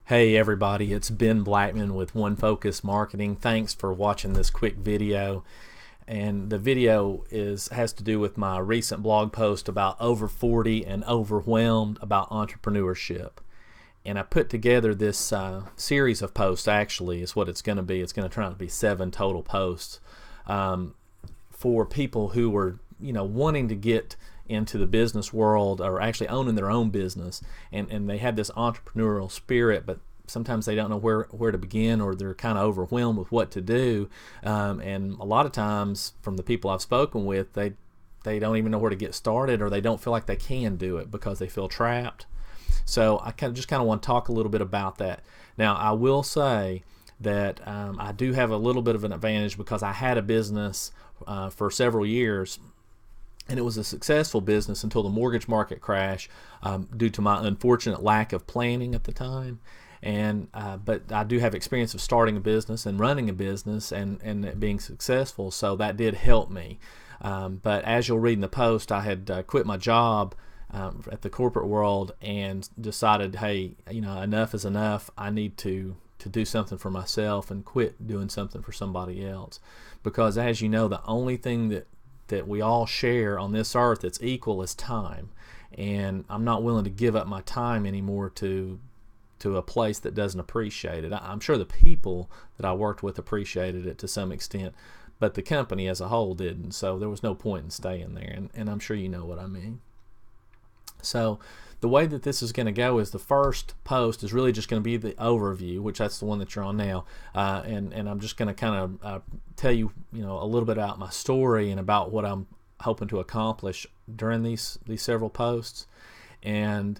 Hey everybody, it's Ben Blackman with One Focus Marketing. Thanks for watching this quick video. And the video has to do with my recent blog post about over 40 and overwhelmed about entrepreneurship. And I put together this series of posts, actually, is what it's going to be. It's going to turn out to be 7 total posts for people who are, wanting to get into the business world or actually owning their own business, and they have this entrepreneurial spirit, but sometimes they don't know where to begin, or they're kind of overwhelmed with what to do. And a lot of times from the people I've spoken with, they don't even know where to get started, or they don't feel like they can do it because they feel trapped. So I just want to talk a little bit about that. Now, I will say that I do have a little bit of an advantage because I had a business for several years, and it was a successful business until the mortgage market crashed due to my unfortunate lack of planning at the time. And but I do have experience of starting a business and running a business and it being successful, so that did help me. But as you'll read in the post, I had quit my job at the corporate world and decided, hey, enough is enough. I need to do something for myself and quit doing something for somebody else. Because as you know, the only thing that we all share on this earth that's equal is time. And I'm not willing to give up my time anymore to a place that doesn't appreciate it. I'm sure the people that I worked with appreciated it to some extent, but the company as a whole didn't. So there was no point in staying there, and I'm sure you know what I mean. So the way that this is going to go is the first post is really just going to be the overview, which that's the one that you're on now, and I'm just going to kind of tell you, a little bit about my story and about what I'm hoping to accomplish during these several posts, and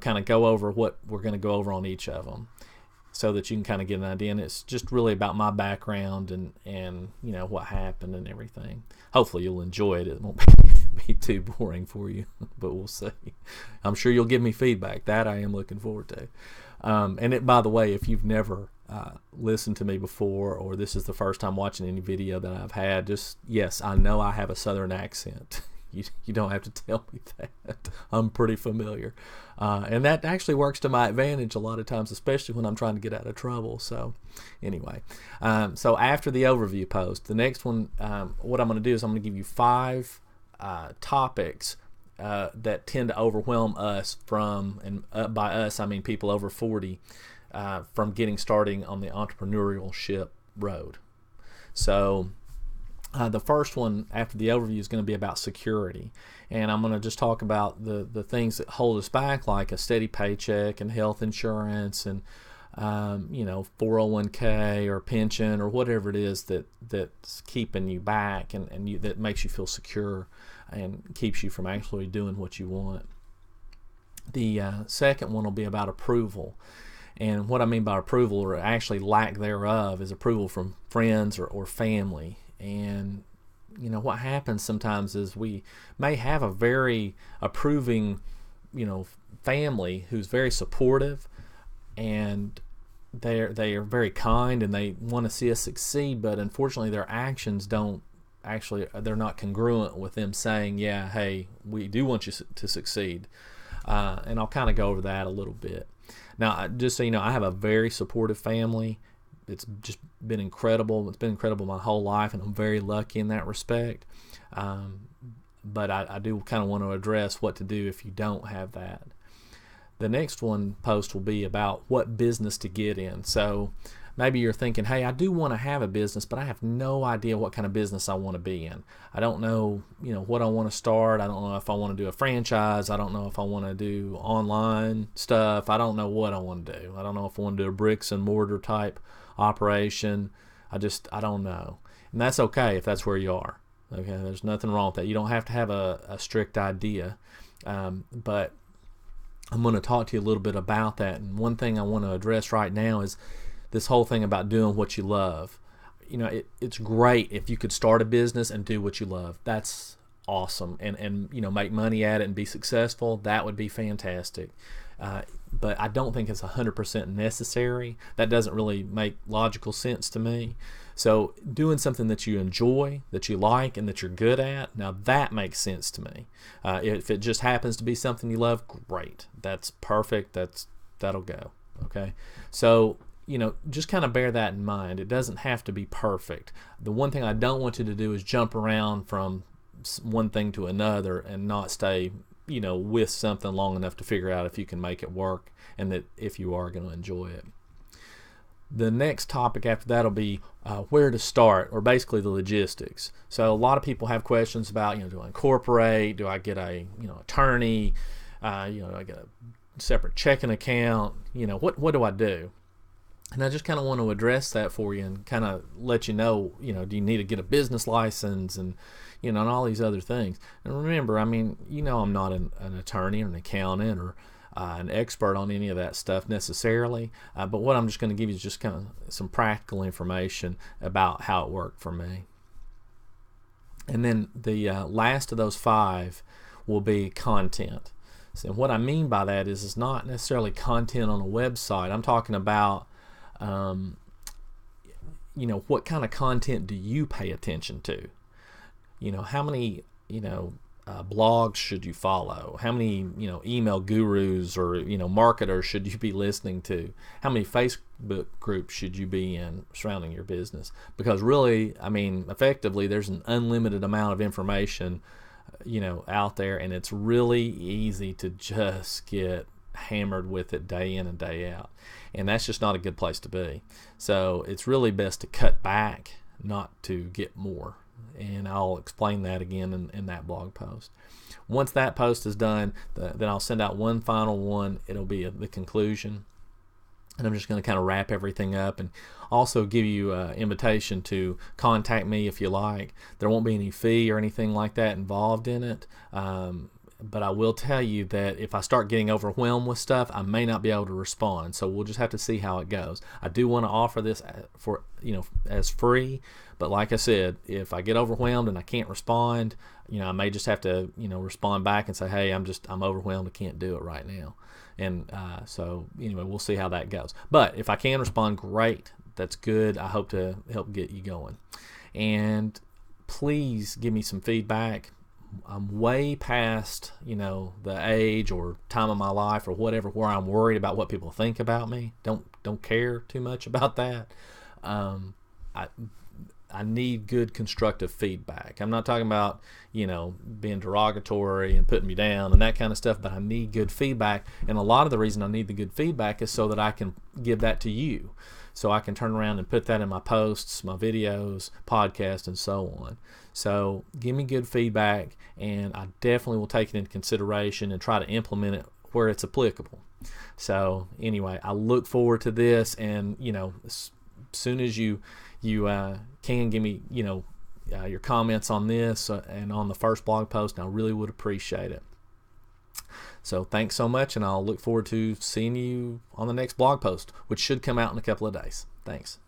kind of go over what we're going to go over on each of them, so that you can kind of get an idea. And it's just really about my background and what happened and everything. Hopefully you'll enjoy it. It won't be too boring for you, but we'll see. I'm sure you'll give me feedback. That I am looking forward to. By the way, if you've never listened to me before, or this is the first time watching any video that I've had, yes, I know I have a southern accent. You don't have to tell me that. I'm pretty familiar. And that actually works to my advantage a lot of times, especially when I'm trying to get out of trouble. So anyway, so after the overview post, the next one, what I'm going to do is I'm going to give you 5 topics that tend to overwhelm us and by us, I mean people over 40, from getting started on the entrepreneurship road. So the first one after the overview is going to be about security, and I'm going to just talk about the things that hold us back, like a steady paycheck and health insurance and 401k or pension or whatever it is that's keeping you back and that makes you feel secure and keeps you from actually doing what you want. The second one will be about approval. And what I mean by approval, or actually lack thereof, is approval from friends or family. And what happens sometimes is we may have a very approving family who's very supportive, and they are very kind and they want to see us succeed, but unfortunately their actions they're not congruent with them saying, yeah, hey, we do want you to succeed. And I'll kind of go over that a little bit. Now, just so you know, I have a very supportive family. It's just been incredible. It's been incredible my whole life, and I'm very lucky in that respect. But I do kind of want to address what to do if you don't have that. The next post will be about what business to get in. So maybe you're thinking, hey, I do want to have a business, but I have no idea what kind of business I want to be in. I don't know, what I want to start. I don't know if I want to do a franchise. I don't know if I want to do online stuff. I don't know what I want to do. I don't know if I want to do a bricks and mortar type operation. I don't know. And that's okay if that's where you are. Okay, there's nothing wrong with that. You don't have to have a strict idea. But I'm going to talk to you a little bit about that. And one thing I want to address right now is this whole thing about doing what you love. It's great if you could start a business and do what you love. That's awesome. And make money at it and be successful. That would be fantastic. But I don't think it's 100% necessary. That doesn't really make logical sense to me. So doing something that you enjoy, that you like, and that you're good at, now that makes sense to me. If it just happens to be something you love, great. That's perfect. That'll go. Okay, so just kind of bear that in mind. It doesn't have to be perfect. The one thing I don't want you to do is jump around from one thing to another and not stay with something long enough to figure out if you can make it work and that if you are going to enjoy it. The next topic after that will be where to start, or basically the logistics. So a lot of people have questions about, do I incorporate? Do I get a attorney? Do I get a separate checking account? What do I do? And I just kind of want to address that for you and kind of let you know, do you need to get a business license and, and all these other things. And remember, I'm not an attorney or an accountant or an expert on any of that stuff necessarily, but what I'm just going to give you is just kind of some practical information about how it worked for me. And then the last of those 5 will be content. So what I mean by that is it's not necessarily content on a website. I'm talking about what kind of content do you pay attention to? How many blogs should you follow? How many email gurus or marketers should you be listening to? How many Facebook groups should you be in surrounding your business? Because really, effectively, there's an unlimited amount of information out there, and it's really easy to just get hammered with it day in and day out, and that's just not a good place to be. So it's really best to cut back, not to get more, and I'll explain that again in that blog post. Once that post is done, then I'll send out one final one. It'll be the conclusion, and I'm just going to kind of wrap everything up and also give you an invitation to contact me if you like. There won't be any fee or anything like that involved in it, but I will tell you that if I start getting overwhelmed with stuff, I may not be able to respond. So we'll just have to see how it goes. I do want to offer this for as free, but like I said, if I get overwhelmed and I can't respond, I may just have to respond back and say, hey, I'm overwhelmed, I can't do it right now. And so anyway, we'll see how that goes. But if I can respond, great. That's good. I hope to help get you going. And please give me some feedback. I'm way past, the age or time of my life or whatever where I'm worried about what people think about me. Don't care too much about that. I need good constructive feedback. I'm not talking about, being derogatory and putting me down and that kind of stuff, but I need good feedback. And a lot of the reason I need the good feedback is so that I can give that to you. So I can turn around and put that in my posts, my videos, podcasts, and so on. So give me good feedback, and I definitely will take it into consideration and try to implement it where it's applicable. So anyway, I look forward to this, and as soon as you can give me your comments on this and on the first blog post, I really would appreciate it. So thanks so much, and I'll look forward to seeing you on the next blog post, which should come out in a couple of days. Thanks.